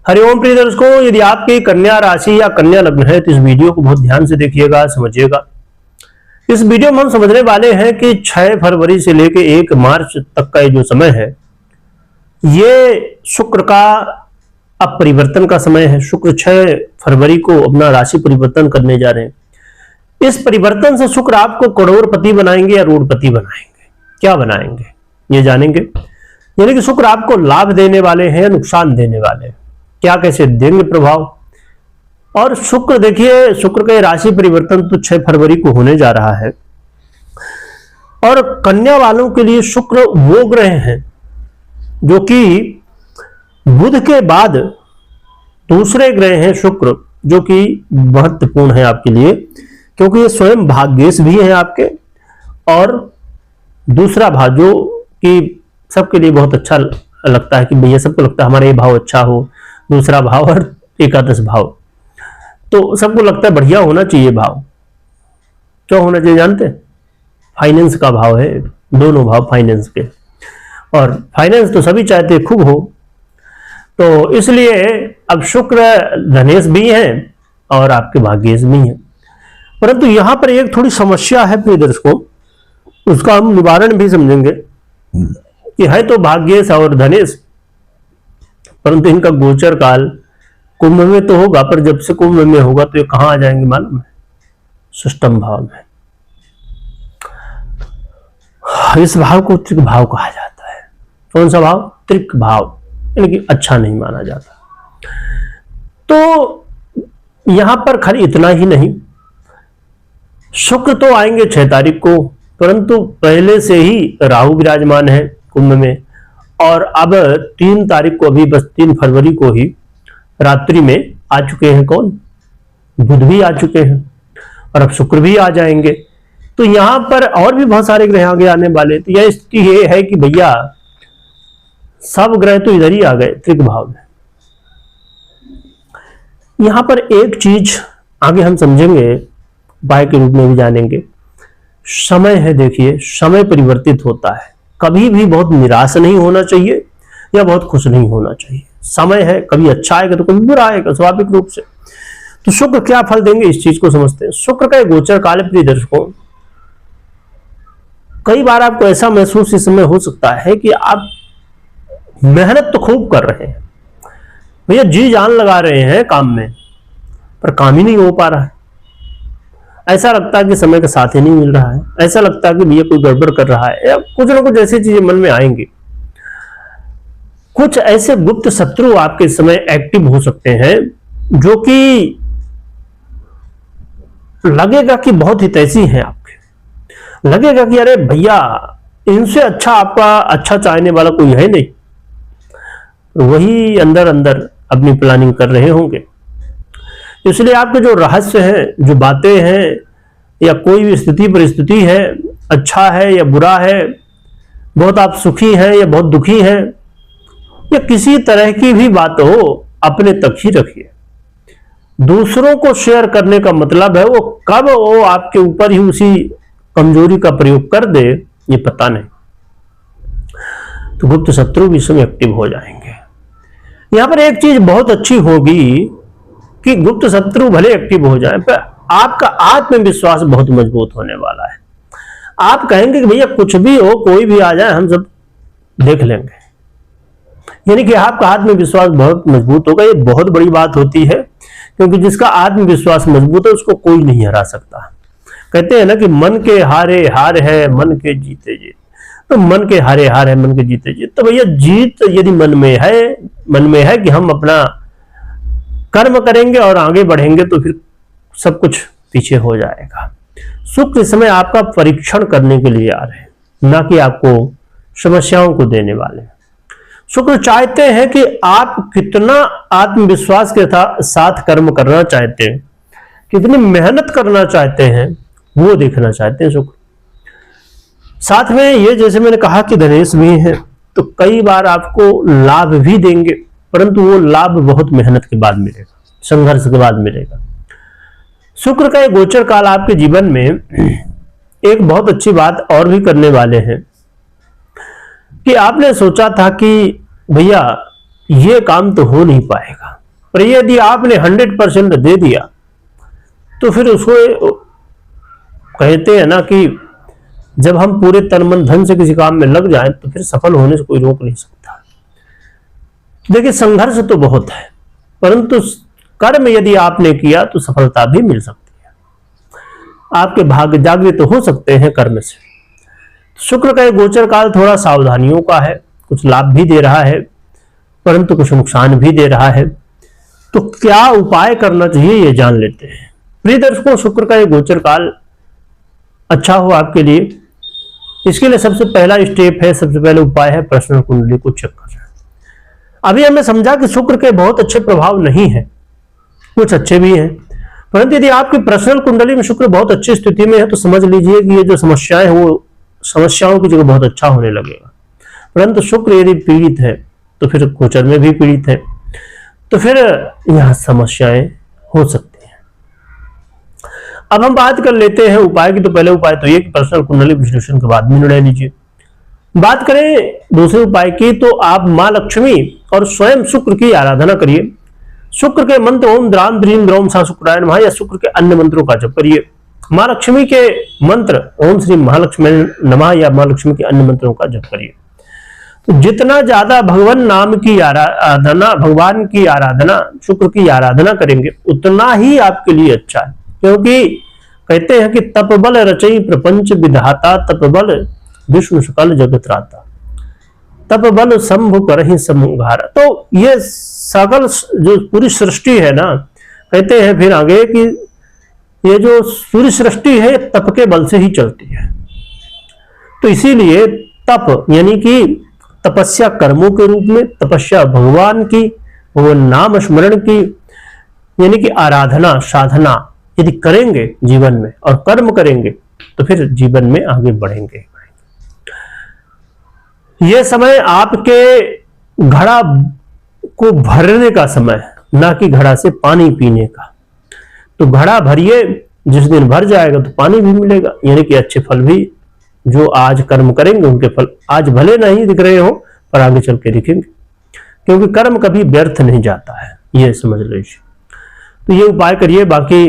हरिओम प्रिय दर्शकों, यदि आपकी कन्या राशि या कन्या लग्न है तो इस वीडियो को बहुत ध्यान से देखिएगा, समझिएगा। इस वीडियो में हम समझने वाले हैं कि 6 फरवरी से लेकर 1 मार्च तक का ये जो समय है, ये शुक्र का अपरिवर्तन का समय है। शुक्र 6 फरवरी को अपना राशि परिवर्तन करने जा रहे हैं। इस परिवर्तन से शुक्र आपको करोड़पति बनाएंगे या रोड़पति बनाएंगे, क्या बनाएंगे ये जानेंगे। यानी कि शुक्र आपको लाभ देने वाले हैं या नुकसान देने वाले हैं, क्या कैसे देंगे प्रभाव। और शुक्र देखिए, शुक्र का राशि परिवर्तन तो 6 फरवरी को होने जा रहा है। और कन्या वालों के लिए शुक्र वो ग्रह हैं जो कि बुध के बाद दूसरे ग्रह हैं शुक्र, जो कि महत्वपूर्ण है आपके लिए, क्योंकि ये स्वयं भाग्येश भी है आपके। और दूसरा भाव जो कि सबके लिए बहुत अच्छा लगता है कि भैया सबको लगता है हमारा ये भाव अच्छा हो, दूसरा भाव और एकादश भाव, तो सबको लगता है बढ़िया होना चाहिए भाव। क्यों होना चाहिए जानते हैं? फाइनेंस का भाव है, दोनों भाव फाइनेंस के, और फाइनेंस तो सभी चाहते खूब हो। तो इसलिए अब शुक्र धनेश भी है और आपके भाग्येश भी है। परंतु यहां पर एक थोड़ी समस्या है प्रिय दर्शकों, उसका हम निवारण भी समझेंगे कि है तो भाग्येश और धनेश, परंतु इनका गोचर काल कुंभ में तो होगा, पर जब से कुंभ में होगा तो ये कहां आ जाएंगे मालूम है? षष्ठम भाव में। इस भाव को त्रिक भाव कहा जाता है। कौन सा भाव? त्रिक भाव, यानी कि अच्छा नहीं माना जाता। तो यहां पर खाली इतना ही नहीं, शुक्र तो आएंगे 6 तारीख को, परंतु पहले से ही राहु विराजमान है कुंभ में। और अब 3 तारीख को, अभी बस 3 फरवरी को ही रात्रि में आ चुके हैं कौन? बुध भी आ चुके हैं, और अब शुक्र भी आ जाएंगे। तो यहां पर और भी बहुत सारे ग्रह आगे आने वाले। तो यह स्थिति ये है कि भैया सब ग्रह तो इधर ही आ गए त्रिक भाव में। यहां पर एक चीज आगे हम समझेंगे, उपाय के रूप में भी जानेंगे। समय है, देखिए समय परिवर्तित होता है, कभी भी बहुत निराश नहीं होना चाहिए या बहुत खुश नहीं होना चाहिए। समय है, कभी अच्छा आएगा तो कभी बुरा आएगा, स्वाभाविक रूप से। तो शुक्र क्या फल देंगे इस चीज को समझते हैं। शुक्र का एक गोचर काल प्रिय दर्शकों, कई बार आपको ऐसा महसूस इस समय हो सकता है कि आप मेहनत तो खूब कर रहे हैं, भैया जी जान लगा रहे हैं काम में, पर काम ही नहीं हो पा रहा है। ऐसा लगता है कि समय का साथ ही नहीं मिल रहा है, ऐसा लगता है कि भैया कोई गड़बड़ कर रहा है, या कुछ ना कुछ ऐसी चीजें मन में आएंगी। कुछ ऐसे गुप्त शत्रु आपके इस समय एक्टिव हो सकते हैं जो कि लगेगा कि बहुत हितैषी हैं आपके, लगेगा कि अरे भैया इनसे अच्छा आपका अच्छा चाहने वाला कोई है नहीं, वही अंदर अंदर अपनी प्लानिंग कर रहे होंगे। इसलिए आपके जो रहस्य हैं, जो बातें हैं, या कोई भी स्थिति परिस्थिति है, अच्छा है या बुरा है, बहुत आप सुखी हैं या बहुत दुखी हैं, या किसी तरह की भी बात हो, अपने तक ही रखिए। दूसरों को शेयर करने का मतलब है वो कब वो आपके ऊपर ही उसी कमजोरी का प्रयोग कर दे, ये पता नहीं। तो गुप्त शत्रु भी इसमें एक्टिव हो जाएंगे। यहां पर एक चीज बहुत अच्छी होगी कि गुप्त शत्रु भले एक्टिव हो जाए, पर आपका आत्मविश्वास बहुत मजबूत होने वाला है। आप कहेंगे कि भैया कुछ भी हो, कोई भी आ जाए, हम सब देख लेंगे। यानी कि आपका आत्मविश्वास बहुत मजबूत होगा। ये बहुत बड़ी बात होती है, क्योंकि जिसका आत्मविश्वास मजबूत है उसको कोई नहीं हरा सकता। कहते हैं ना कि मन के हारे हार है, मन के जीते जीत। तो मन के हारे हार है, मन के जीते जीत। तो भैया जीत यदि मन में है कि हम अपना कर्म करेंगे और आगे बढ़ेंगे, तो फिर सब कुछ पीछे हो जाएगा। शुक्र इस समय आपका परीक्षण करने के लिए आ रहे हैं, ना कि आपको समस्याओं को देने वाले हैं। शुक्र चाहते हैं कि आप कितना आत्मविश्वास के साथ कर्म करना चाहते हैं, कितनी मेहनत करना चाहते हैं, वो देखना चाहते हैं शुक्र। साथ में ये जैसे मैंने कहा कि धनेश भी है, तो कई बार आपको लाभ भी देंगे, परंतु वो लाभ बहुत मेहनत के बाद मिलेगा, संघर्ष के बाद मिलेगा। शुक्र का एक गोचर काल आपके जीवन में एक बहुत अच्छी बात और भी करने वाले हैं कि आपने सोचा था कि भैया ये काम तो हो नहीं पाएगा, पर यदि आपने 100% दे दिया तो फिर उसको कहते हैं ना कि जब हम पूरे तन मन धन से किसी काम में लग जाएं तो फिर सफल होने से कोई रोक नहीं सकता। देखिए संघर्ष तो बहुत है, परंतु कर्म यदि आपने किया तो सफलता भी मिल सकती है। आपके भाग्य जागृत हो सकते हैं कर्म से। शुक्र का गोचर काल थोड़ा सावधानियों का है, कुछ लाभ भी दे रहा है परंतु कुछ नुकसान भी दे रहा है। तो क्या उपाय करना चाहिए ये जान लेते हैं। प्रिय दर्शकों, शुक्र का ये गोचर काल अच्छा हो आपके लिए, इसके लिए सबसे पहला स्टेप है, सबसे पहले उपाय है पर्सनल कुंडली को चेक करना। अभी हमने समझा कि शुक्र के बहुत अच्छे प्रभाव नहीं है, कुछ अच्छे भी हैं, परंतु यदि आपकी पर्सनल कुंडली में शुक्र बहुत अच्छी स्थिति में है तो समझ लीजिए कि ये जो समस्याएं हैं वो समस्याओं की जगह बहुत अच्छा होने लगेगा। परंतु शुक्र यदि पीड़ित है तो फिर गोचर में भी पीड़ित है, तो फिर यहां समस्याएं हो सकती हैं। अब हम बात कर लेते हैं उपाय की। तो पहले उपाय तो ये कि पर्सनल कुंडली विश्लेषण के बाद में निर्णय लीजिए। बात करें दूसरे उपाय की तो आप मां लक्ष्मी और स्वयं शुक्र की आराधना करिए। शुक्र के मंत्र ओम द्राम द्रीम द्रौम सा शुक्राय नमः या शुक्र के अन्य मंत्रों का जप करिए। मां लक्ष्मी के मंत्र ओम श्री महालक्ष्मी नमः या मां लक्ष्मी के अन्य मंत्रों का जप करिए। तो जितना ज्यादा भगवान नाम की आराधना, भगवान की आराधना, शुक्र की आराधना करेंगे उतना ही आपके लिए अच्छा है। क्योंकि कहते हैं कि तप बल रचई प्रपंच विधाता, तप बल विष्णु सकल जगत राता, तप बल शंभु करहि संहारा। तो ये सकल जो पूरी सृष्टि है ना, कहते हैं फिर आगे कि ये जो पूरी सृष्टि है तप के बल से ही चलती है। तो इसीलिए तप यानी कि तपस्या कर्मों के रूप में, तपस्या भगवान की, वो नाम स्मरण की यानी कि आराधना साधना यदि करेंगे जीवन में और कर्म करेंगे तो फिर जीवन में आगे बढ़ेंगे। यह समय आपके घड़ा को भरने का समय, ना कि घड़ा से पानी पीने का। तो घड़ा भरिए, जिस दिन भर जाएगा तो पानी भी मिलेगा, यानी कि अच्छे फल भी जो आज कर्म करेंगे उनके फल आज भले नहीं दिख रहे हो पर आगे चल के दिखेंगे, क्योंकि कर्म कभी व्यर्थ नहीं जाता है, ये समझ लीजिए। तो ये उपाय करिए। बाकी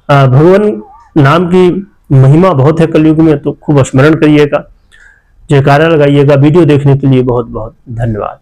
भगवान नाम की महिमा बहुत है कलयुग में, तो खूब स्मरण करिएगा, जयकारा लगाइएगा। वीडियो देखने के लिए बहुत बहुत धन्यवाद।